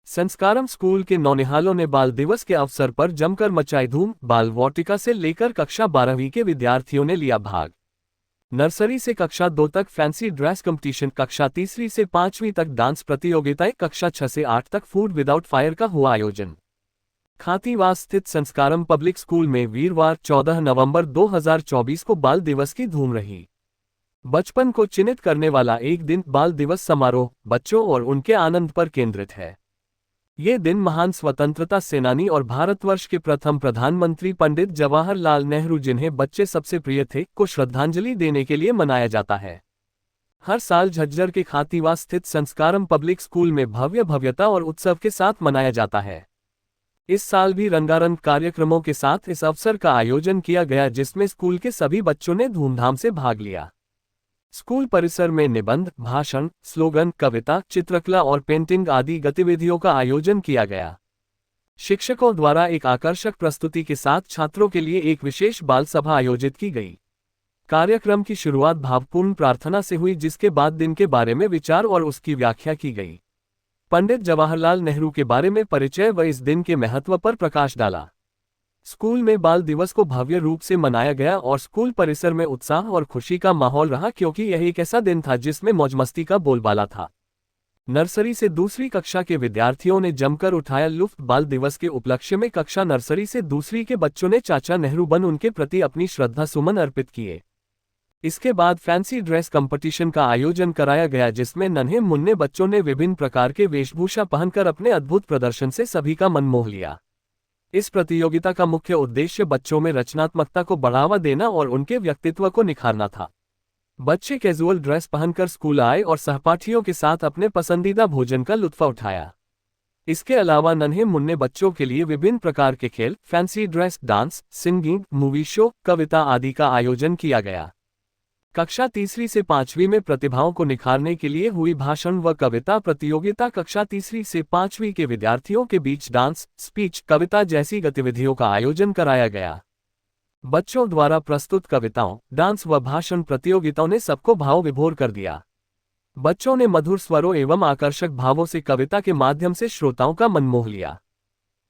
Sanskaram school के नौनिहालों ने बाल दिवस के अवसर पर जमकर मचाई धूम। बाल वाटिका से लेकर कक्षा 12वीं के विद्यार्थियों ने लिया भाग। नर्सरी से कक्षा 2 तक फैंसी ड्रेस कंपटीशन, कक्षा 3 से 5वीं तक डांस प्रतियोगिताएं, कक्षा 6 से 8 तक फूड विदाउट फायर का हुआ आयोजन। खातीवास स्थित संस्कारम पब्लिक स्कूल में वीरवार 14 नवंबर 2024 को बाल दिवस की धूम रही। बचपन को चिन्हित करने वाला एक दिन बाल दिवस समारोह बच्चों और उनके आनंद पर केंद्रित है। ये दिन महान स्वतंत्रता सेनानी और भारतवर्ष के प्रथम प्रधानमंत्री पंडित जवाहरलाल नेहरू, जिन्हें बच्चे सबसे प्रिय थे, को श्रद्धांजलि देने के लिए मनाया जाता है। हर साल झज्जर के खातीवास स्थित संस्कारम पब्लिक स्कूल में भव्यता और उत्सव के साथ मनाया जाता है। इस साल भी रंगारंग कार्यक्रमों के साथ इस अवसर का आयोजन किया गया, जिसमें स्कूल के सभी बच्चों ने धूमधाम से भाग लिया। स्कूल परिसर में निबंध, भाषण, स्लोगन, कविता, चित्रकला और पेंटिंग आदि गतिविधियों का आयोजन किया गया। शिक्षकों द्वारा एक आकर्षक प्रस्तुति के साथ छात्रों के लिए एक विशेष बाल सभा आयोजित की गई। कार्यक्रम की शुरुआत भावपूर्ण प्रार्थना से हुई, जिसके बाद दिन के बारे में विचार और उसकी व्याख्या की गई। पंडित जवाहरलाल नेहरू के बारे में परिचय व इस दिन के महत्व पर प्रकाश डाला। स्कूल में बाल दिवस को भव्य रूप से मनाया गया और स्कूल परिसर में उत्साह और खुशी का माहौल रहा, क्योंकि यह एक ऐसा दिन था जिसमें मौजमस्ती का बोलबाला था। नर्सरी से दूसरी कक्षा के विद्यार्थियों ने जमकर उठाया लुत्फ। बाल दिवस के उपलक्ष्य में कक्षा नर्सरी से दूसरी के बच्चों ने चाचा नेहरू बन उनके प्रति अपनी श्रद्धा सुमन अर्पित किए। इसके बाद फैंसी ड्रेस कंपटीशन का आयोजन कराया गया, जिसमें नन्हे मुन्ने बच्चों ने विभिन्न प्रकार के वेशभूषा पहनकर अपने अद्भुत प्रदर्शन से सभी का मन मोह लिया। इस प्रतियोगिता का मुख्य उद्देश्य बच्चों में रचनात्मकता को बढ़ावा देना और उनके व्यक्तित्व को निखारना था। बच्चे कैजुअल ड्रेस पहनकर स्कूल आए और सहपाठियों के साथ अपने पसंदीदा भोजन का लुत्फ उठाया। इसके अलावा नन्हे मुन्ने बच्चों के लिए विभिन्न प्रकार के खेल, fancy dress, dance, singing, movie show, कविता आदि का आयोजन किया गया। कक्षा 3 से 5वीं में प्रतिभाओं को निखारने के लिए हुई भाषण व कविता प्रतियोगिता, कक्षा 3 से 5वीं के विद्यार्थियों के बीच डांस, स्पीच, कविता जैसी गतिविधियों का आयोजन कराया गया। बच्चों द्वारा प्रस्तुत कविताओं, डांस व भाषण प्रतियोगिताओं ने सबको भाव विभोर कर दिया। बच्चों ने मधुर स्वरों एवं आकर्षक भावों से कविता के माध्यम से श्रोताओं का मन मोह लिया।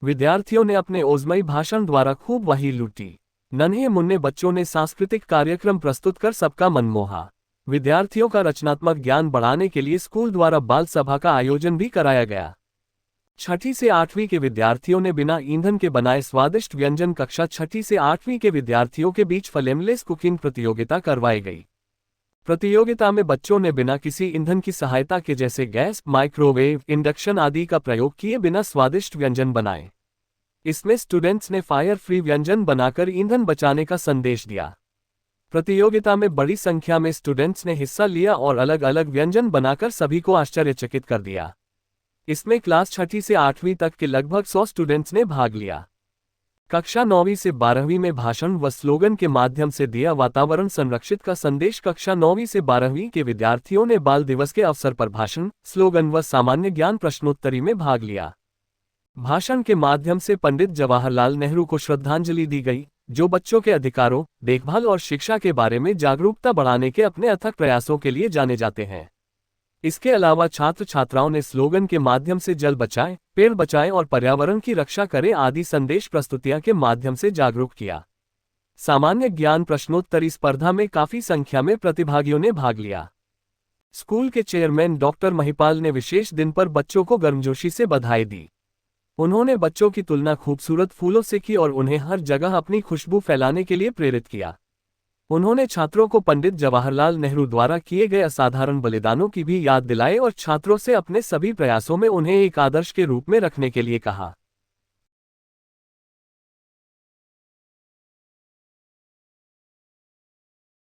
विद्यार्थियों ने अपने ओजमई भाषण द्वारा खूब वाही लूटी। नन्हे मुन्ने बच्चों ने सांस्कृतिक कार्यक्रम प्रस्तुत कर सबका मन मोहा। विद्यार्थियों का रचनात्मक ज्ञान बढ़ाने के लिए स्कूल द्वारा बाल सभा का आयोजन भी कराया गया। 6ठी से 8वीं के विद्यार्थियों ने बिना ईंधन के बनाए स्वादिष्ट व्यंजन, कक्षा 6ठी से 8वीं के विद्यार्थियों के बीच फ्लेमलेस कुकिंग प्रतियोगिता करवाई गई। प्रतियोगिता में बच्चों ने बिना किसी ईंधन की सहायता के, जैसे गैस, माइक्रोवेव, इंडक्शन आदि का प्रयोग किए बिना स्वादिष्ट व्यंजन बनाए। इसमें स्टूडेंट्स ने फायर फ्री व्यंजन बनाकर ईंधन बचाने का संदेश दिया। प्रतियोगिता में बड़ी संख्या में स्टूडेंट्स ने हिस्सा लिया और अलग अलग व्यंजन बनाकर सभी को आश्चर्यचकित कर दिया। इसमें क्लास 6ठी से 8वीं तक के लगभग 100 स्टूडेंट्स ने भाग लिया। कक्षा 9वीं से 12वीं में भाषण व स्लोगन के माध्यम से दिया वातावरण संरक्षित का संदेश। कक्षा 9वीं से 12वीं के विद्यार्थियों ने बाल दिवस के अवसर पर भाषण, स्लोगन व सामान्य ज्ञान प्रश्नोत्तरी में भाग लिया। भाषण के माध्यम से पंडित जवाहरलाल नेहरू को श्रद्धांजलि दी गई, जो बच्चों के अधिकारों, देखभाल और शिक्षा के बारे में जागरूकता बढ़ाने के अपने अथक प्रयासों के लिए जाने जाते हैं। इसके अलावा छात्र छात्राओं ने स्लोगन के माध्यम से जल बचाएं, पेड़ बचाएं और पर्यावरण की रक्षा करें आदि संदेश प्रस्तुतियां के माध्यम से जागरूक किया। सामान्य ज्ञान प्रश्नोत्तरी स्पर्धा में काफी संख्या में प्रतिभागियों ने भाग लिया। स्कूल के चेयरमैन डॉक्टर महिपाल ने विशेष दिन पर बच्चों को गर्मजोशी से बधाई दी। उन्होंने बच्चों की तुलना खूबसूरत फूलों से की और उन्हें हर जगह अपनी खुशबू फैलाने के लिए प्रेरित किया। उन्होंने छात्रों को पंडित जवाहरलाल नेहरू द्वारा किए गए असाधारण बलिदानों की भी याद दिलाई और छात्रों से अपने सभी प्रयासों में उन्हें एक आदर्श के रूप में रखने के लिए कहा।